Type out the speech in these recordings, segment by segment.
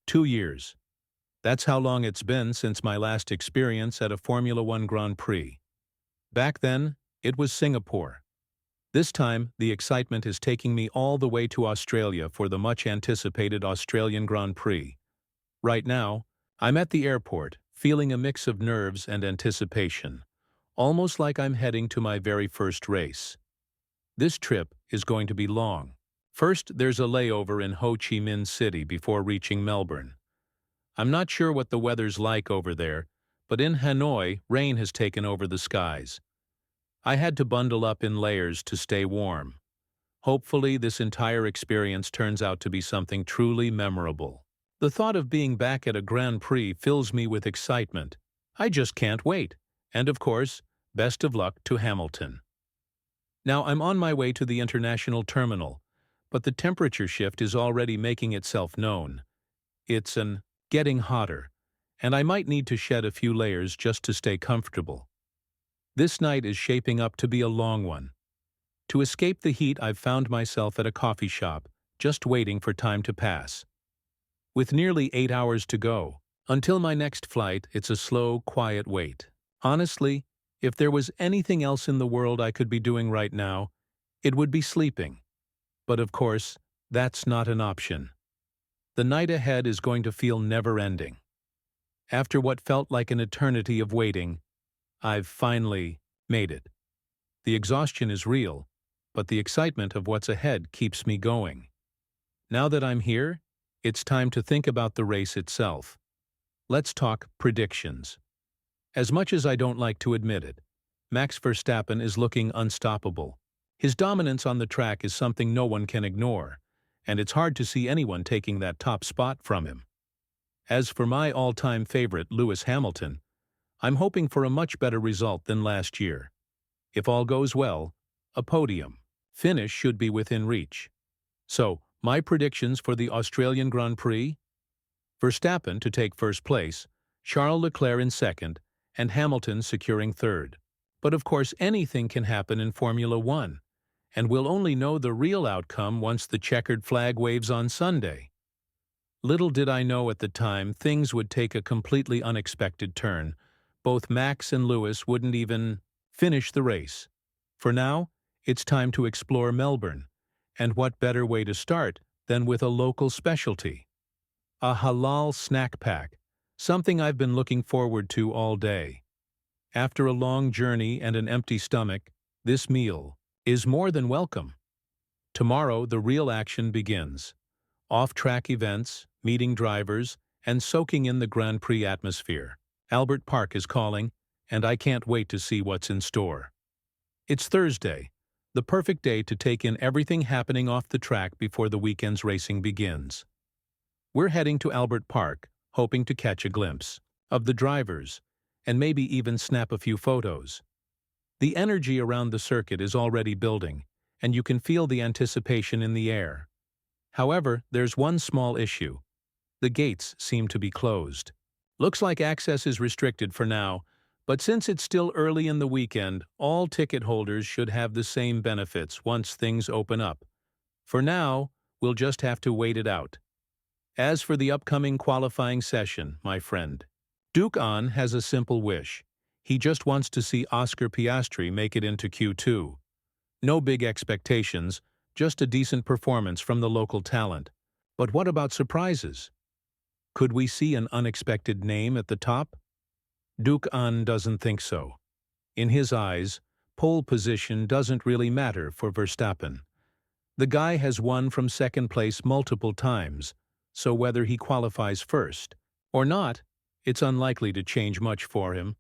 2 years. That's how long it's been since my last experience at a Formula One Grand Prix. Back then, it was Singapore. This time, the excitement is taking me all the way to Australia for the much-anticipated Australian Grand Prix. Right now, I'm at the airport, feeling a mix of nerves and anticipation, almost like I'm heading to my very first race. This trip is going to be long. First, there's a layover in Ho Chi Minh City before reaching Melbourne. I'm not sure what the weather's like over there, but in Hanoi, rain has taken over the skies. I had to bundle up in layers to stay warm. Hopefully, this entire experience turns out to be something truly memorable. The thought of being back at a Grand Prix fills me with excitement. I just can't wait. And of course, best of luck to Hamilton. Now, I'm on my way to the international terminal, but the temperature shift is already making itself known. It's getting hotter, and I might need to shed a few layers just to stay comfortable. This night is shaping up to be a long one. To escape the heat, I've found myself at a coffee shop, just waiting for time to pass. With nearly 8 hours to go, until my next flight, it's a slow, quiet wait. Honestly, if there was anything else in the world I could be doing right now, it would be sleeping. But of course, that's not an option. The night ahead is going to feel never-ending. After what felt like an eternity of waiting, I've finally made it. The exhaustion is real, but the excitement of what's ahead keeps me going. Now that I'm here, it's time to think about the race itself. Let's talk predictions. As much as I don't like to admit it, Max Verstappen is looking unstoppable. His dominance on the track is something no one can ignore, and it's hard to see anyone taking that top spot from him. As for my all-time favorite, Lewis Hamilton, I'm hoping for a much better result than last year. If all goes well, a podium finish should be within reach. So, my predictions for the Australian Grand Prix? Verstappen to take first place, Charles Leclerc in second, and Hamilton securing third. But of course anything can happen in Formula One, and we'll only know the real outcome once the checkered flag waves on Sunday. Little did I know at the time things would take a completely unexpected turn. Both Max and Lewis wouldn't even finish the race. For now, it's time to explore Melbourne, and what better way to start than with a local specialty? A halal snack pack, something I've been looking forward to all day. After a long journey and an empty stomach, this meal is more than welcome. Tomorrow, the real action begins. Off-track events, meeting drivers, and soaking in the Grand Prix atmosphere. Albert Park is calling, and I can't wait to see what's in store. It's Thursday, the perfect day to take in everything happening off the track before the weekend's racing begins. We're heading to Albert Park, hoping to catch a glimpse of the drivers, and maybe even snap a few photos. The energy around the circuit is already building, and you can feel the anticipation in the air. However, there's one small issue. The gates seem to be closed. Looks like access is restricted for now, but since it's still early in the weekend, all ticket holders should have the same benefits once things open up. For now, we'll just have to wait it out. As for the upcoming qualifying session, my friend, Duke An has a simple wish. He just wants to see Oscar Piastri make it into Q2. No big expectations, just a decent performance from the local talent. But what about surprises? Could we see an unexpected name at the top? Duke An doesn't think so. In his eyes, pole position doesn't really matter for Verstappen. The guy has won from second place multiple times, so whether he qualifies first or not, it's unlikely to change much for him.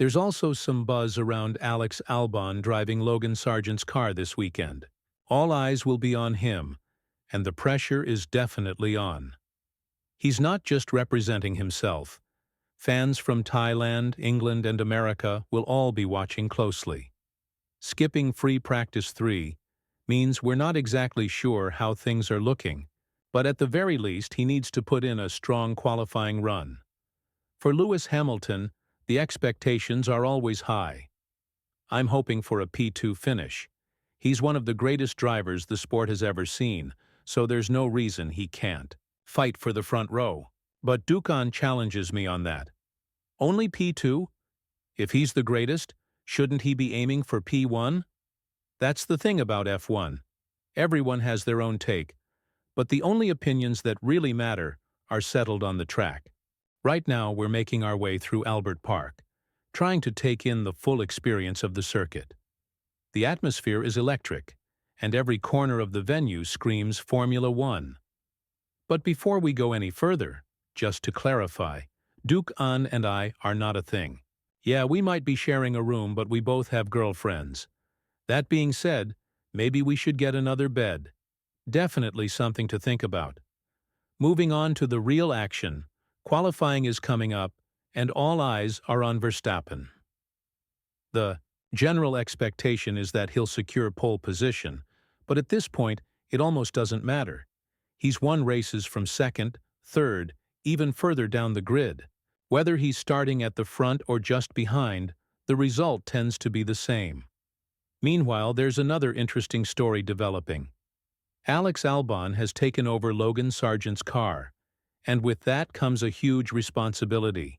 There's also some buzz around Alex Albon driving Logan Sargent's car this weekend. All eyes will be on him, and the pressure is definitely on. He's not just representing himself. Fans from Thailand, England, and America will all be watching closely. Skipping free practice 3 means we're not exactly sure how things are looking, but at the very least he needs to put in a strong qualifying run. For Lewis Hamilton, the expectations are always high. I'm hoping for a P2 finish. He's one of the greatest drivers the sport has ever seen, so there's no reason he can't. fight for the front row. But Dukan challenges me on that. Only P2? If he's the greatest, shouldn't he be aiming for P1? That's the thing about F1. Everyone has their own take, but the only opinions that really matter are settled on the track. Right now, we're making our way through Albert Park, trying to take in the full experience of the circuit. The atmosphere is electric, and every corner of the venue screams Formula One. But before we go any further, just to clarify, Duke An and I are not a thing. Yeah, we might be sharing a room, but we both have girlfriends. That being said, maybe we should get another bed. Definitely something to think about. Moving on to the real action, qualifying is coming up, and all eyes are on Verstappen. The general expectation is that he'll secure pole position, but at this point, it almost doesn't matter. He's won races from second, third, even further down the grid. Whether he's starting at the front or just behind, the result tends to be the same. Meanwhile, there's another interesting story developing. Alex Albon has taken over Logan Sargent's car, and with that comes a huge responsibility.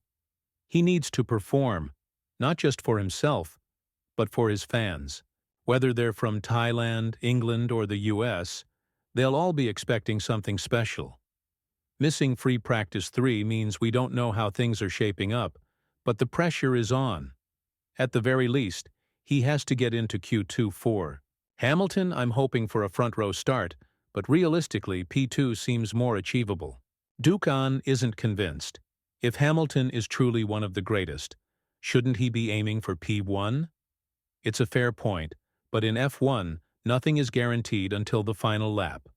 He needs to perform, not just for himself, but for his fans. Whether they're from Thailand, England, or the US, they'll all be expecting something special. Missing free practice 3 means we don't know how things are shaping up, but the pressure is on. At the very least, he has to get into Q2-4. Hamilton, I'm hoping for a front-row start, but realistically, P2 seems more achievable. Dukan isn't convinced. If Hamilton is truly one of the greatest, shouldn't he be aiming for P1? It's a fair point, but in F1, nothing is guaranteed until the final lap.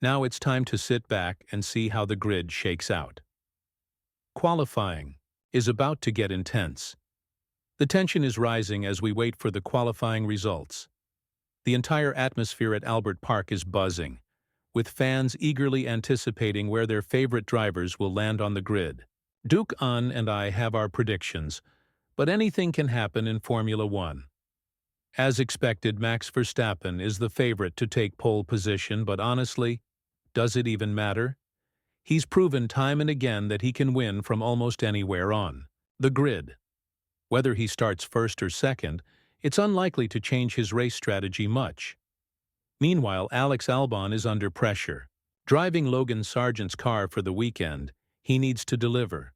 Now it's time to sit back and see how the grid shakes out. Qualifying is about to get intense. The tension is rising as we wait for the qualifying results. The entire atmosphere at Albert Park is buzzing, with fans eagerly anticipating where their favorite drivers will land on the grid. Duke An and I have our predictions, but anything can happen in Formula One. As expected, Max Verstappen is the favorite to take pole position, but honestly, does it even matter? He's proven time and again that he can win from almost anywhere on the grid. Whether he starts first or second, it's unlikely to change his race strategy much. Meanwhile, Alex Albon is under pressure. Driving Logan Sargent's car for the weekend, he needs to deliver.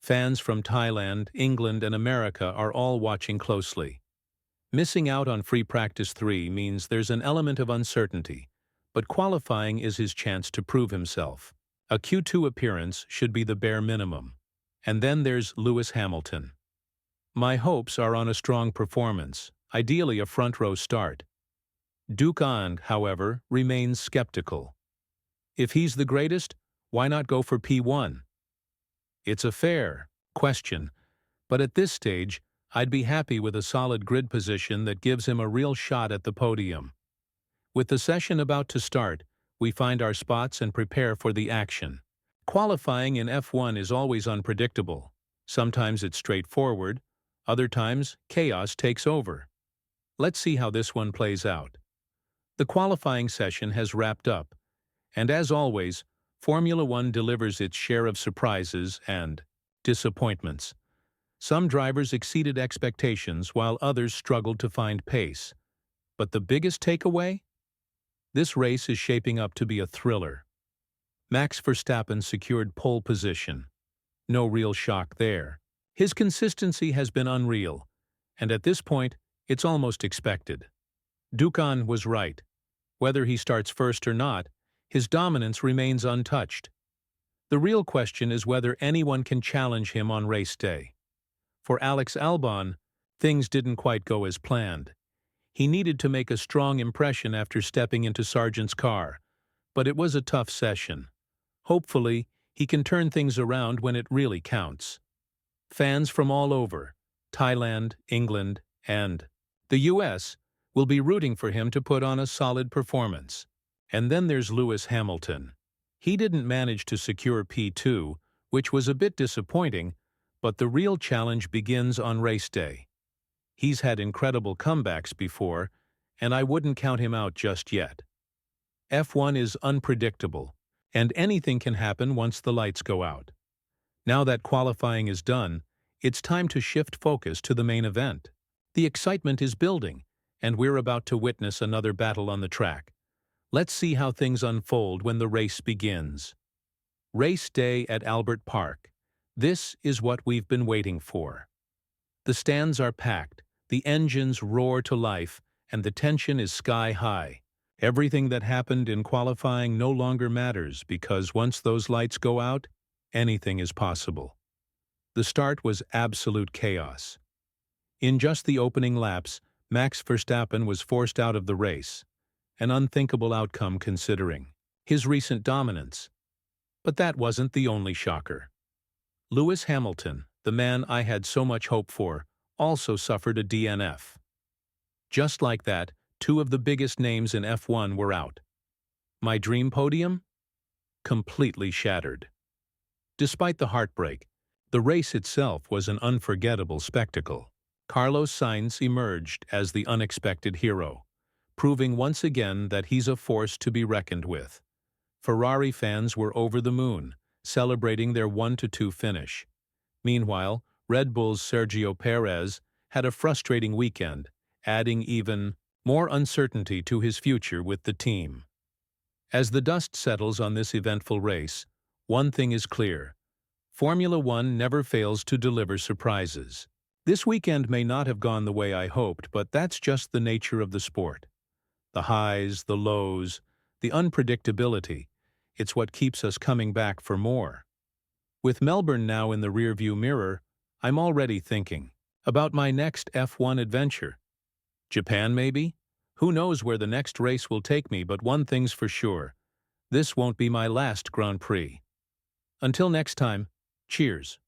Fans from Thailand, England, and America are all watching closely. Missing out on free practice 3 means there's an element of uncertainty, but qualifying is his chance to prove himself. A Q2 appearance should be the bare minimum. And then there's Lewis Hamilton. My hopes are on a strong performance, ideally a front-row start. Duke An, however, remains skeptical. If he's the greatest, why not go for P1? It's a fair question, but at this stage, I'd be happy with a solid grid position that gives him a real shot at the podium. With the session about to start, we find our spots and prepare for the action. Qualifying in F1 is always unpredictable. Sometimes it's straightforward, other times chaos takes over. Let's see how this one plays out. The qualifying session has wrapped up, and as always, Formula One delivers its share of surprises and disappointments. Some drivers exceeded expectations while others struggled to find pace. But the biggest takeaway? This race is shaping up to be a thriller. Max Verstappen secured pole position. No real shock there. His consistency has been unreal, and at this point, it's almost expected. Dukan was right. Whether he starts first or not, his dominance remains untouched. The real question is whether anyone can challenge him on race day. For Alex Albon, things didn't quite go as planned. He needed to make a strong impression after stepping into Sargent's car, but it was a tough session. Hopefully, he can turn things around when it really counts. Fans from all over, Thailand, England, and the US, will be rooting for him to put on a solid performance. And then there's Lewis Hamilton. He didn't manage to secure P2, which was a bit disappointing, but the real challenge begins on race day. He's had incredible comebacks before, and I wouldn't count him out just yet. F1 is unpredictable, And anything can happen once the lights go out. Now that qualifying is done, it's time to shift focus to the main event. The excitement is building, and we're about to witness another battle on the track. Let's see how things unfold when the race begins. Race day at Albert Park. This is what we've been waiting for. The stands are packed, the engines roar to life, and the tension is sky high. Everything that happened in qualifying no longer matters because once those lights go out, anything is possible. The start was absolute chaos. In just the opening laps, Max Verstappen was forced out of the race, an unthinkable outcome considering his recent dominance. But that wasn't the only shocker. Lewis Hamilton, the man I had so much hope for, also suffered a DNF. Just like that, two of the biggest names in F1 were out. My dream podium? Completely shattered. Despite the heartbreak, the race itself was an unforgettable spectacle. Carlos Sainz emerged as the unexpected hero, proving once again that he's a force to be reckoned with. Ferrari fans were over the moon, celebrating their 1-2 finish. Meanwhile, Red Bull's Sergio Perez had a frustrating weekend, adding even more uncertainty to his future with the team. As the dust settles on this eventful race, one thing is clear. Formula One never fails to deliver surprises. This weekend may not have gone the way I hoped, but that's just the nature of the sport. The highs, the lows, the unpredictability, it's what keeps us coming back for more. With Melbourne now in the rearview mirror, I'm already thinking about my next F1 adventure. Japan, maybe? Who knows where the next race will take me, but one thing's for sure. This won't be my last Grand Prix. Until next time, cheers.